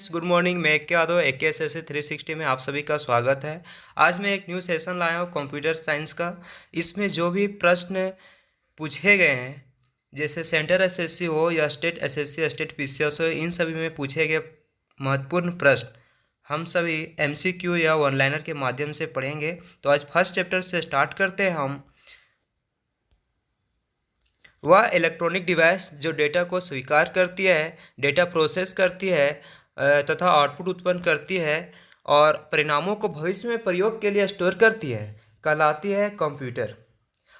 Good morning. मैं के Yadav AKSSC 360 में आप सभी का स्वागत है। आज मैं एक न्यू सेशन लाया हूँ कंप्यूटर साइंस का। इसमें जो भी प्रश्न पूछे गए हैं, जैसे सेंटर एसएससी हो या स्टेट एसएससी, स्टेट पीसीएस हो, इन सभी में पूछे गए महत्वपूर्ण प्रश्न हम सभी एमसीक्यू या वन लाइनर के माध्यम से पढ़ेंगे। तो आज फर्स्ट चैप्टर से स्टार्ट करते हैं हम। वह इलेक्ट्रॉनिक डिवाइस जो डेटा को स्वीकार करती है, डेटा प्रोसेस करती है तथा आउटपुट उत्पन्न करती है और परिणामों को भविष्य में प्रयोग के लिए स्टोर करती है, कहलाती है कंप्यूटर।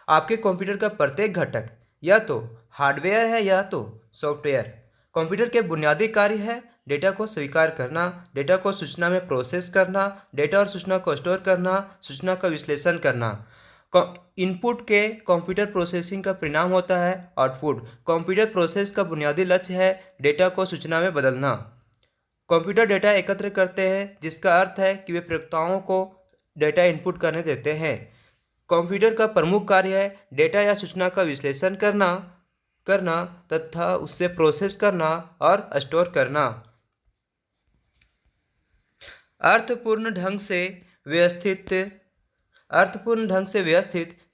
आपके कंप्यूटर का प्रत्येक घटक या तो हार्डवेयर है या तो सॉफ्टवेयर। कंप्यूटर के बुनियादी कार्य है डेटा को स्वीकार करना, डेटा को सूचना में प्रोसेस करना, डेटा और सूचना को स्टोर करना, सूचना का विश्लेषण करना। इनपुट के कंप्यूटर प्रोसेसिंग का परिणाम होता है आउटपुट। कंप्यूटर प्रोसेस का बुनियादी लक्ष्य है डेटा को सूचना में बदलना। कंप्यूटर डेटा एकत्र करते हैं, जिसका अर्थ है कि वे प्रयोक्ताओं को डेटा इनपुट करने देते हैं। कंप्यूटर का प्रमुख कार्य है डेटा या सूचना का विश्लेषण करना करना तथा उससे प्रोसेस करना और स्टोर करना। अर्थपूर्ण ढंग से व्यवस्थित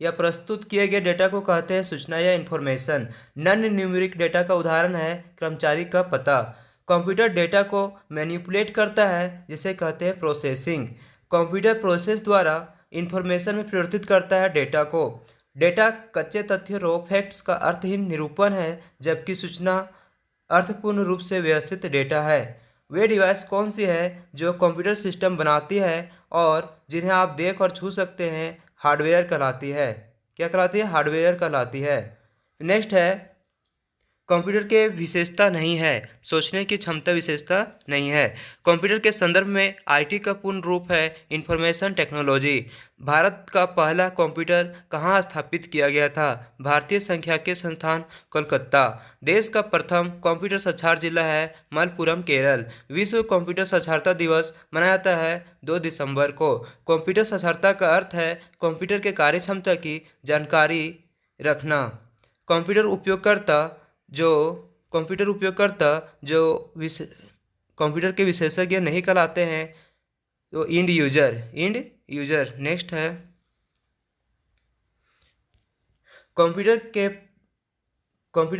या प्रस्तुत किए गए डेटा को कहते हैं सूचना या इंफॉर्मेशन। नॉन न्यूमेरिक डेटा का उदाहरण है कर्मचारी का पता। कंप्यूटर डेटा को मैनिपुलेट करता है, जिसे कहते हैं प्रोसेसिंग। कंप्यूटर प्रोसेस द्वारा इंफॉर्मेशन में परिवर्तित करता है डेटा को। डेटा कच्चे तथ्यों रो फैक्ट्स का अर्थहीन निरूपण है, जबकि सूचना अर्थपूर्ण रूप से व्यवस्थित डेटा है। वे डिवाइस कौन सी है जो कंप्यूटर सिस्टम बनाती है और जिन्हें आप देख और छू सकते हैं, हार्डवेयर कहलाती है। क्या कहलाती है? हार्डवेयर कहलाती है। नेक्स्ट है कंप्यूटर के विशेषता नहीं है, सोचने की क्षमता विशेषता नहीं है। कंप्यूटर के संदर्भ में आईटी का पूर्ण रूप है इंफॉर्मेशन टेक्नोलॉजी। भारत का पहला कंप्यूटर कहाँ स्थापित किया गया था? भारतीय सांख्यिकी संस्थान कोलकाता। देश का प्रथम कंप्यूटर साक्षर जिला है मलप्पुरम, केरल। विश्व कंप्यूटर साक्षरता दिवस मनाया जाता है 2 दिसंबर को। कंप्यूटर साक्षरता का अर्थ है कंप्यूटर के कार्यक्षमता की जानकारी रखना। कंप्यूटर उपयोगकर्ता जो कंप्यूटर के विशेषज्ञ नहीं कहलाते हैं, तो इंड यूजर। नेक्स्ट है कंप्यूटर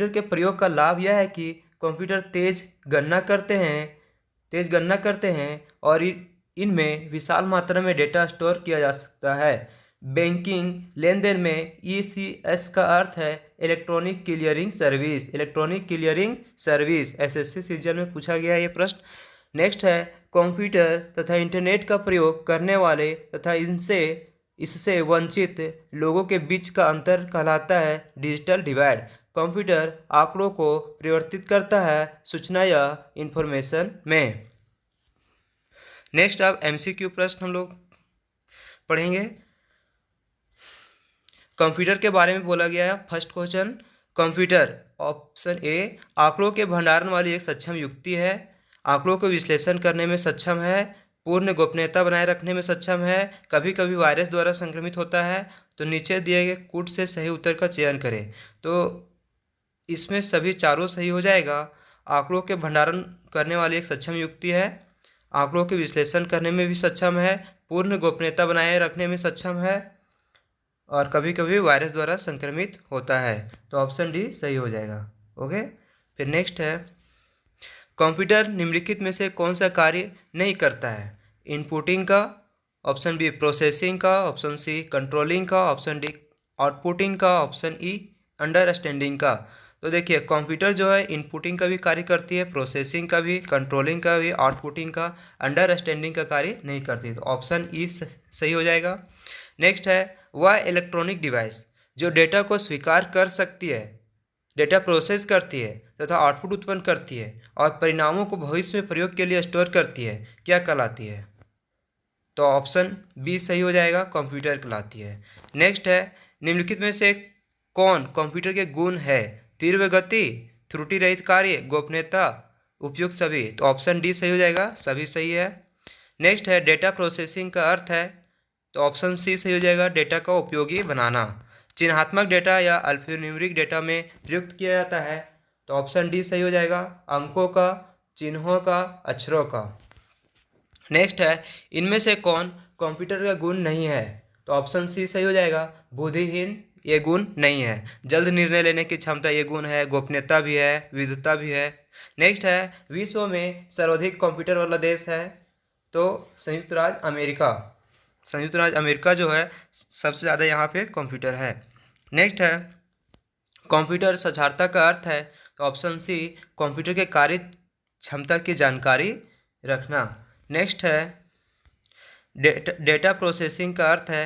के प्रयोग का लाभ यह है कि कंप्यूटर तेज गणना करते हैं और इनमें विशाल मात्रा में डेटा स्टोर किया जा सकता है। बैंकिंग लेनदेन में ECS का अर्थ है electronic clearing service. SSC season में पूछा गया ये प्रश्न। नेक्स्ट है कंप्यूटर तथा इंटरनेट का प्रयोग करने वाले तथा इससे वंचित लोगों के बीच का अंतर कहलाता है डिजिटल डिवाइड। कंप्यूटर आंकड़ों को परिवर्तित करता है सूचना या इंफॉर्मेशन में। नेक्स्ट अब MCQ प्रश्न हम लोग पढ़ेंगे। कंप्यूटर के बारे में बोला गया है। First question, computer option A आंकड़ों के भंडारण वाली एक सक्षम युक्ति है, आंकड़ों को विश्लेषण करने में सक्षम है, पूर्ण गोपनीयता बनाए रखने में सक्षम है, कभी कभी वायरस द्वारा संक्रमित होता है। तो नीचे दिए गए कूट से सही उत्तर का चयन करें। तो इसमें सभी चारों सही हो जाएगा। आंकड़ों के भंडारण करने वाली एक सक्षम युक्ति है, आंकड़ों के विश्लेषण करने में भी सक्षम है, पूर्ण गोपनीयता बनाए रखने में सक्षम है और कभी कभी वायरस द्वारा संक्रमित होता है। तो ऑप्शन डी सही हो जाएगा। ओके, फिर नेक्स्ट है कंप्यूटर निम्नलिखित में से कौन सा कार्य नहीं करता है? इनपुटिंग का, ऑप्शन बी प्रोसेसिंग का, ऑप्शन सी कंट्रोलिंग का, ऑप्शन डी आउटपुटिंग का, ऑप्शन ई अंडरस्टैंडिंग का। तो देखिए कंप्यूटर जो है इनपुटिंग का भी कार्य करती है, प्रोसेसिंग का भी, कंट्रोलिंग का भी, आउटपुटिंग का, अंडरस्टैंडिंग का कार्य नहीं करती। तो ऑप्शन ई सही हो जाएगा। नेक्स्ट है वह इलेक्ट्रॉनिक डिवाइस जो डेटा को स्वीकार कर सकती है, डेटा प्रोसेस करती है तथा आउटपुट उत्पन्न करती है और परिणामों को भविष्य में प्रयोग के लिए स्टोर करती है, क्या कहलाती है? तो ऑप्शन बी सही हो जाएगा, कंप्यूटर कहलाती है। नेक्स्ट है निम्नलिखित में से कौन कंप्यूटर के गुण है? तीव्र गति, त्रुटि रहित कार्य, गोपनीयता, उपयुक्त सभी। तो ऑप्शन डी सही हो जाएगा, सभी सही है। नेक्स्ट है डेटा प्रोसेसिंग का अर्थ है, तो ऑप्शन सी सही हो जाएगा, डेटा का उपयोगी बनाना। चिन्हात्मक डेटा या अल्फान्यूमेरिक डेटा में प्रयुक्त किया जाता है, तो ऑप्शन डी सही हो जाएगा, अंकों का चिन्हों का, अक्षरों का। नेक्स्ट है, इनमें से कौन कंप्यूटर का गुण नहीं है? तो ऑप्शन सी सही हो जाएगा, बुद्धिहीन ये गुण नहीं है। जल्द निर्णय लेने की क्षमता ये गुण है, गोपनीयता भी है, विविधता भी है। नेक्स्ट है, विश्व में सर्वाधिक कंप्यूटर वाला देश है? तो संयुक्त राज्य अमेरिका। संयुक्त राज्य अमेरिका जो है सबसे ज़्यादा यहाँ पे कंप्यूटर है। नेक्स्ट है, कंप्यूटर साक्षरता का अर्थ है? तो ऑप्शन सी, कंप्यूटर के कार्य क्षमता की जानकारी रखना। नेक्स्ट है, डेटा प्रोसेसिंग का अर्थ है?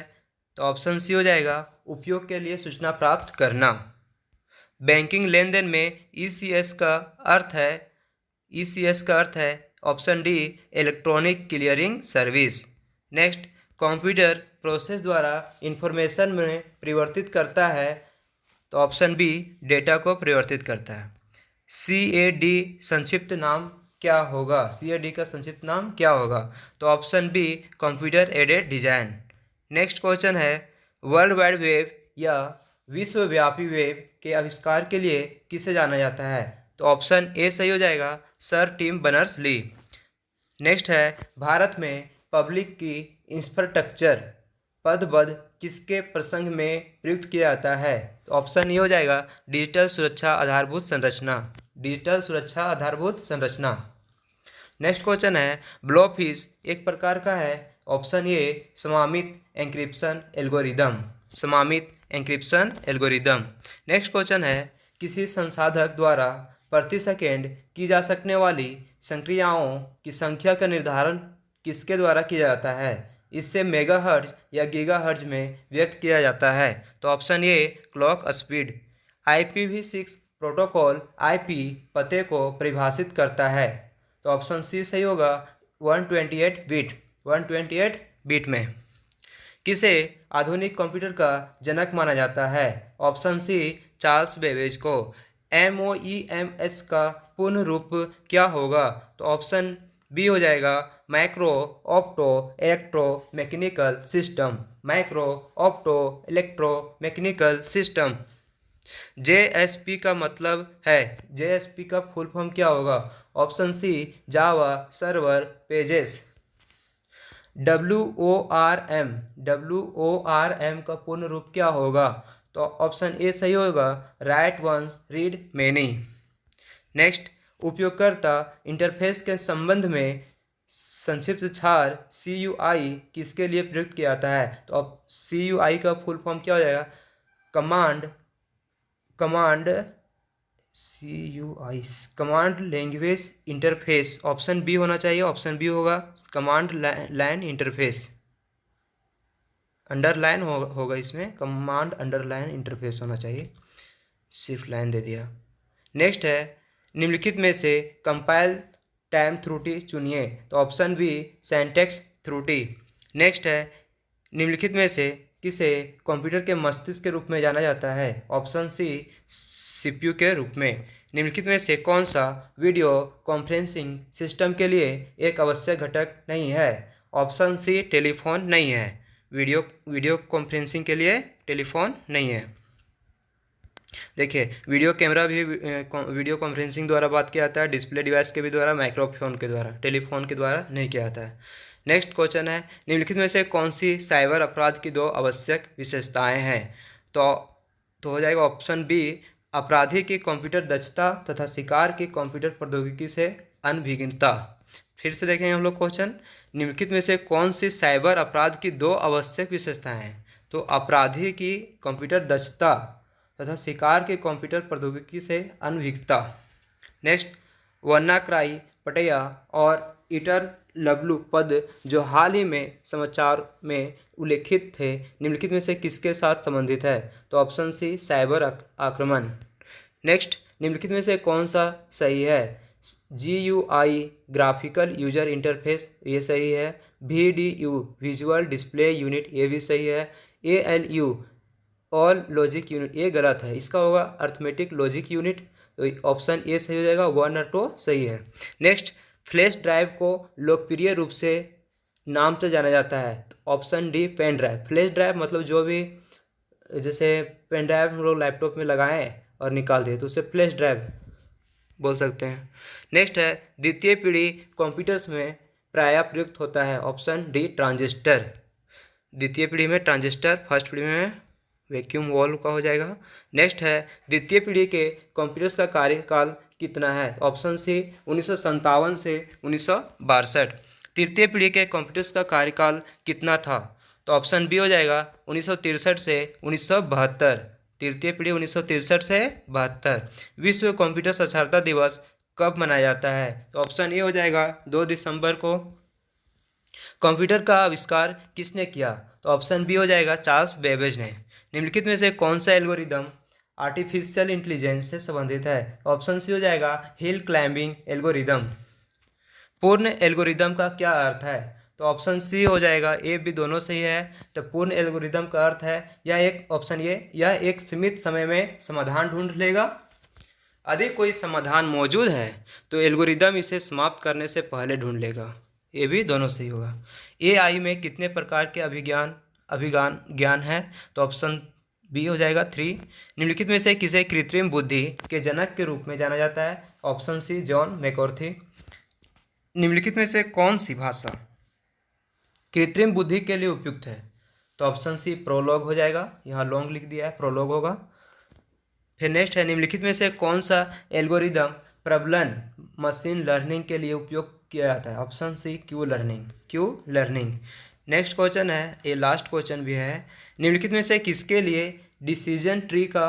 तो ऑप्शन सी हो जाएगा, उपयोग के लिए सूचना प्राप्त करना। बैंकिंग लेन देन में ईसीएस का अर्थ है? ईसीएस का अर्थ है option D, electronic clearing service. Next, computer process द्वारा इंफॉर्मेशन में परिवर्तित करता है? तो ऑप्शन बी, डेटा को परिवर्तित करता है। CAD संक्षिप्त नाम क्या होगा? CAD का संक्षिप्त नाम क्या होगा? तो option B, computer aided design. Next question है, वर्ल्ड वाइड वेब या विश्वव्यापी वेब के आविष्कार के लिए किसे जाना जाता है? तो ऑप्शन ए सही हो जाएगा, sir Tim Berners Lee. Next है, भारत में पब्लिक की इंफ्रास्ट्रक्चर पदबद्ध किसके प्रसंग में प्रयुक्त किया जाता है? तो ऑप्शन ए हो जाएगा, डिजिटल सुरक्षा आधारभूत संरचना। डिजिटल सुरक्षा आधारभूत संरचना। नेक्स्ट क्वेश्चन है, ब्लोफिश एक प्रकार का है? ऑप्शन ए, समामित एन्क्रिप्शन एल्गोरिदम। समामित एन्क्रिप्शन एल्गोरिदम। नेक्स्ट क्वेश्चन है, किसी संसाधक द्वारा प्रति सेकेंड की जा सकने वाली संक्रियाओं की संख्या का निर्धारण किसके द्वारा किया जाता है? इससे मेगाहर्ट्ज या गीगाहर्ट्ज में व्यक्त किया जाता है? तो option A, clock speed. IPv6 protocol IP पते को परिभाषित करता है? तो ऑप्शन सी सही होगा, 128 बिट। 128 बिट में। किसे आधुनिक कंप्यूटर का जनक माना जाता है? ऑप्शन सी, चार्ल्स बेबेज को। MOEMS का पूर्ण रूप क्या होगा? तो ऑप्शन बी हो जाएगा, micro opto electro mechanical system. Micro opto electro mechanical system. JSP का मतलब है? JSP का फुल फॉर्म क्या होगा? Option C, Java server pages. WORM का पूर्ण रूप क्या होगा? तो ऑप्शन ए सही होगा, write once read many. Next, उपयोगकर्ता इंटरफेस के संबंध में संक्षिप्त क्षार CUI किसके लिए प्रयुक्त किया जाता है? तो अब CUI का फुल फॉर्म क्या हो जाएगा? Command language interface. Option B होना चाहिए, ऑप्शन बी होगा, कमांड लाइन इंटरफेस। अंडरलाइन होगा इसमें, कमांड अंडरलाइन इंटरफेस होना चाहिए, सिर्फ लाइन दे दिया। नेक्स्ट है, निम्नलिखित में से कंपाइल टाइम त्रुटि चुनिए। तो ऑप्शन बी, सिंटैक्स त्रुटि। नेक्स्ट है, निम्नलिखित में से किसे कंप्यूटर के मस्तिष्क के रूप में जाना जाता है? ऑप्शन सी, CPU के रूप में। निम्नलिखित में से कौन सा वीडियो कॉन्फ्रेंसिंग सिस्टम के लिए एक आवश्यक घटक नहीं है? ऑप्शन सी, टेलीफोन नहीं है। वीडियो कॉन्फ्रेंसिंग के लिए टेलीफोन नहीं है। देखिए, वीडियो कैमरा भी वीडियो कॉन्फ्रेंसिंग द्वारा बात किया जाता है, डिस्प्ले डिवाइस के भी द्वारा, माइक्रोफोन के द्वारा, टेलीफोन के द्वारा नहीं किया जाता है। नेक्स्ट क्वेश्चन है, निम्नलिखित में से कौन सी साइबर अपराध की 2 आवश्यक विशेषताएं हैं? तो हो जाएगा ऑप्शन बी, अपराधी की कंप्यूटर दक्षता तथा शिकार की कंप्यूटर प्रौद्योगिकी से अनभिज्ञता। फिर से देखेंगे हम लोग क्वेश्चन, निम्नलिखित में से कौन सी साइबर अपराध की 2 आवश्यक विशेषताएं हैं? तो अपराधी की कंप्यूटर दक्षता तथा शिकार के कंप्यूटर प्रौद्योगिकी से अनभिज्ञता। नेक्स्ट, वन्नाक्राई पटेया और ईटर लबलू पद जो हाल ही में समाचार में उल्लेखित थे, निम्नलिखित में से किसके साथ संबंधित है? तो ऑप्शन सी, साइबर आक्रमण। नेक्स्ट, निम्नलिखित में से कौन सा सही है? GUI ग्राफिकल यूजर इंटरफेस, ये सही है। VDU विजुअल डिस्प्ले यूनिट, ये भी सही है। ALU ऑल लॉजिक यूनिट, ये गलत है, इसका होगा अर्थमेटिक लॉजिक यूनिट। तो ऑप्शन ए सही हो जाएगा, 1 और 2 सही है। नेक्स्ट, फ्लैश ड्राइव को लोकप्रिय रूप से नाम से जाना जाता है? तो option D, pen drive. Flash drive मतलब जो भी, जैसे पेन ड्राइव हम लोग लैपटॉप में लगाएं और निकाल दिए तो उसे फ्लैश ड्राइव बोल सकते हैं। नेक्स्ट है द्वितीय पीढ़ी कंप्यूटर्स में प्रायः प्रयुक्त होता है। Option D transistor. द्वितीय पीढ़ी में ट्रांजिस्टर, फर्स्ट पीढ़ी में वैक्यूम वॉल्व का हो जाएगा। नेक्स्ट है द्वितीय पीढ़ी के कंप्यूटर्स का कार्यकाल कितना है। ऑप्शन सी 1957 से 1962। तृतीय पीढ़ी के कंप्यूटर्स का कार्यकाल कितना था, तो ऑप्शन बी हो जाएगा 1963 से 1972। तृतीय पीढ़ी 1963 से 72। विश्व कंप्यूटर साक्षरता दिवस कब मनाया जाता है, तो ऑप्शन ए हो जाएगा 2 दिसंबर को। कंप्यूटर का आविष्कार किसने किया, तो ऑप्शन बी हो जाएगा चार्ल्स बेबेज ने। निम्नलिखित में से कौन सा एल्गोरिदम आर्टिफिशियल इंटेलिजेंस से संबंधित है, ऑप्शन सी हो जाएगा हिल क्लाइंबिंग एल्गोरिदम। पूर्ण एल्गोरिदम का क्या अर्थ है, तो ऑप्शन सी हो जाएगा, ए बी दोनों सही है। तो पूर्ण एल्गोरिदम का अर्थ है यह एक सीमित समय में समाधान ढूंढ लेगा। यदि कोई समाधान मौजूद है तो एल्गोरिदम इसे समाप्त करने से पहले ढूंढ लेगा। ये भी दोनों सही होगा। एआई में कितने प्रकार के अभिज्ञान ज्ञान है, तो ऑप्शन बी हो जाएगा 3। निम्नलिखित में से किसे कृत्रिम बुद्धि के जनक के रूप में जाना जाता है, ऑप्शन सी जॉन मैकॉर्थी। निम्नलिखित में से कौन सी भाषा कृत्रिम बुद्धि के लिए उपयुक्त है, तो ऑप्शन सी प्रोलॉग हो जाएगा। यहाँ लॉन्ग लिख दिया है, प्रोलॉग होगा। फिर नेक्स्ट है निम्नलिखित में से कौन सा एल्गोरिदम प्रबलन मशीन लर्निंग के लिए उपयोग किया जाता है, option C Q learning. Next question है, ये लास्ट क्वेश्चन भी है। निम्नलिखित में से किसके लिए डिसीजन ट्री का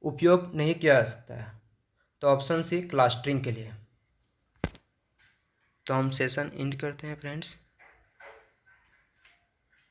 उपयोग नहीं किया जा सकता है, तो ऑप्शन सी क्लस्टरिंग के लिए। तो हम सेशन एंड करते हैं फ्रेंड्स।